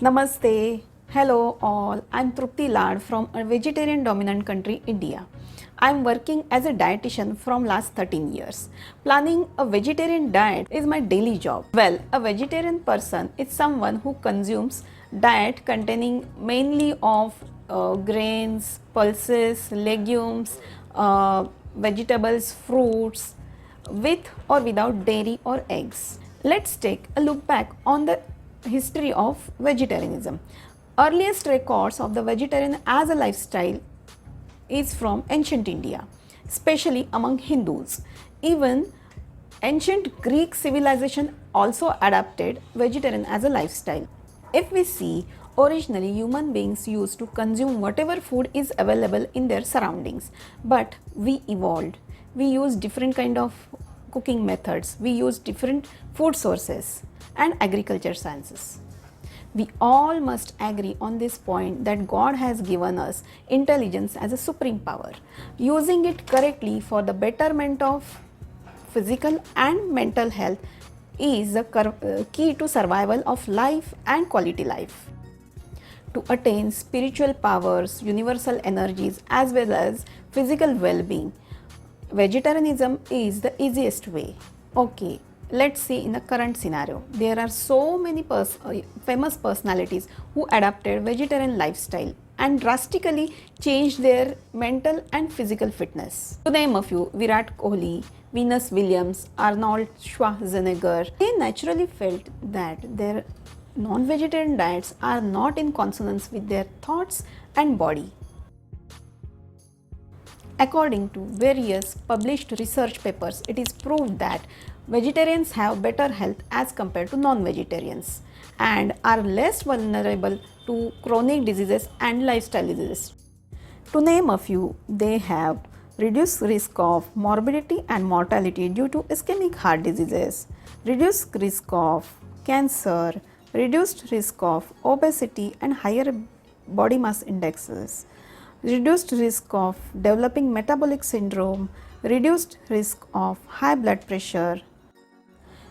Namaste. Hello all. I'm Trupti Lad from a vegetarian dominant country India. I'm working as a dietitian from last 13 years. Planning a vegetarian diet is my daily job. Well, a vegetarian person is someone who consumes diet containing mainly of grains, pulses, legumes, vegetables, fruits, with or without dairy or eggs. Let's take a look back on the history of vegetarianism. Earliest records of the vegetarian as a lifestyle is from ancient India, especially among Hindus. Even ancient Greek civilization also adapted vegetarian as a lifestyle. If we see, originally human beings used to consume whatever food is available in their surroundings, but we evolved. We use different kind of cooking methods, we use different food sources and agriculture sciences. We all must agree on this point that God has given us intelligence as a supreme power. Using it correctly for the betterment of physical and mental health is the key to survival of life and quality life. To attain spiritual powers, universal energies, as well as physical well being, vegetarianism is the easiest way. Okay, let's see in the current scenario. There are so many famous personalities who adapted vegetarian lifestyle and drastically changed their mental and physical fitness. To name a few, Virat Kohli, Venus Williams, Arnold Schwarzenegger, they naturally felt that their non-vegetarian diets are not in consonance with their thoughts and body. According to various published research papers, it is proved that vegetarians have better health as compared to non-vegetarians and are less vulnerable to chronic diseases and lifestyle diseases. To name a few, they have reduced risk of morbidity and mortality due to ischemic heart diseases, reduced risk of cancer, reduced risk of obesity and higher body mass indexes, reduced risk of developing metabolic syndrome, reduced risk of high blood pressure.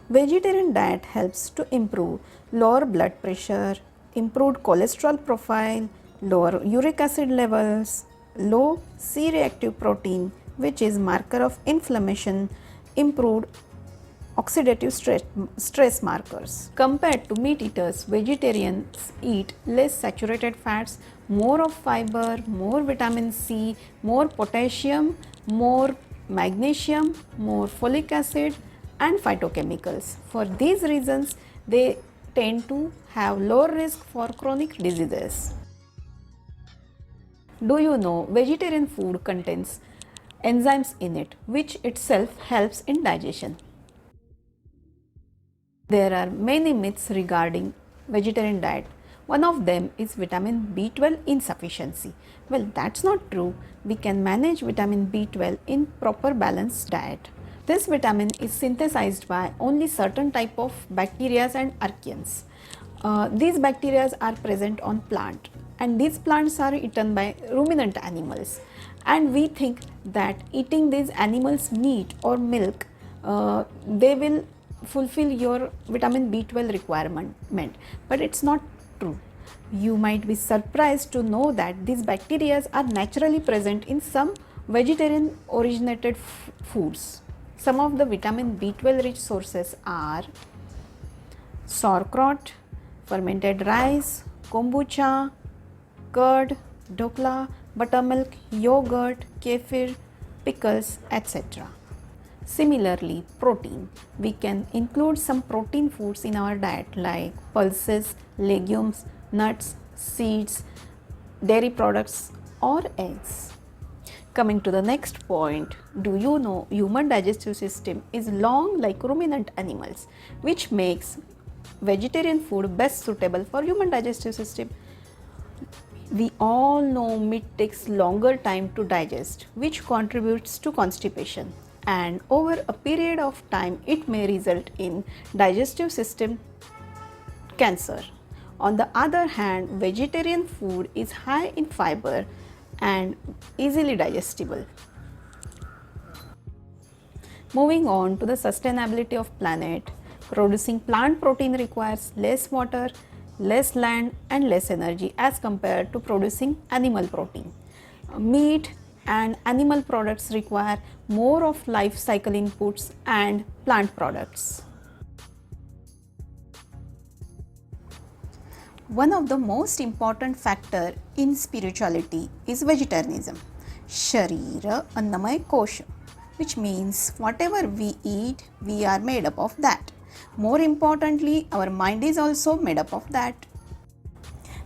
Vegetarian diet helps to improve lower blood pressure, improved cholesterol profile, lower uric acid levels, low C-reactive protein, which is marker of inflammation, improved oxidative stress markers. Compared to meat eaters, vegetarians eat less saturated fats, more of fiber, more vitamin C, more potassium, more magnesium, more folic acid and phytochemicals. For these reasons, they tend to have lower risk for chronic diseases. Do you know vegetarian food contains enzymes in it, which itself helps in digestion? There are many myths regarding vegetarian diet. One of them is vitamin B12 insufficiency. Well, that's not true. We can manage vitamin B12 in proper balanced diet. This vitamin is synthesized by only certain type of bacteria and archaeans. These bacteria are present on plant and these plants are eaten by ruminant animals, and we think that eating these animals meat or milk they will fulfill your vitamin B12 requirement, but it's not true. You might be surprised to know that these bacteria are naturally present in some vegetarian originated foods. Some of the vitamin B12 rich sources are sauerkraut, fermented rice, kombucha, curd, dhokla, buttermilk, yogurt, kefir, pickles, etc. Similarly, protein. We can include some protein foods in our diet like pulses, legumes, nuts, seeds, dairy products or eggs. Coming to the next point, do you know human digestive system is long like ruminant animals, which makes vegetarian food best suitable for human digestive system. We all know meat takes longer time to digest, which contributes to constipation, and over a period of time it may result in digestive system cancer. On the other hand, vegetarian food is high in fiber and easily digestible. Moving on to the sustainability of planet, producing plant protein requires less water, less land and less energy as compared to producing animal protein. Meat and animal products require more of life cycle inputs and plant products. One of the most important factor in spirituality is vegetarianism. Sharira Annamaya Kosha, which means whatever we eat, we are made up of that. More importantly, our mind is also made up of that.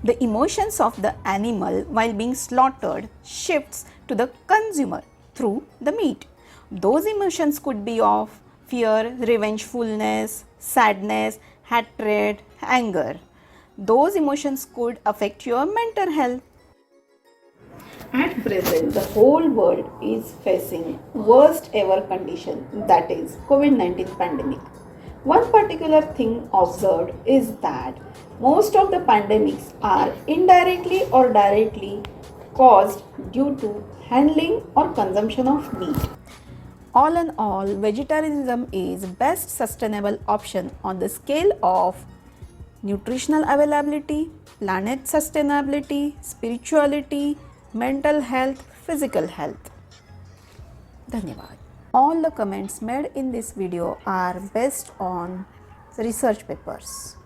The emotions of the animal while being slaughtered shifts to the consumer through the meat. Those emotions could be of fear, revengefulness, sadness, hatred, anger. Those emotions could affect your mental health. At present, the whole world is facing worst ever condition, that is COVID-19 pandemic. One particular thing observed is that most of the pandemics are indirectly or directly caused due to handling or consumption of meat. All in all, vegetarianism is best sustainable option on the scale of nutritional availability, planet sustainability, spirituality, mental health, physical health. Dhanyavad. All the comments made in this video are based on research papers.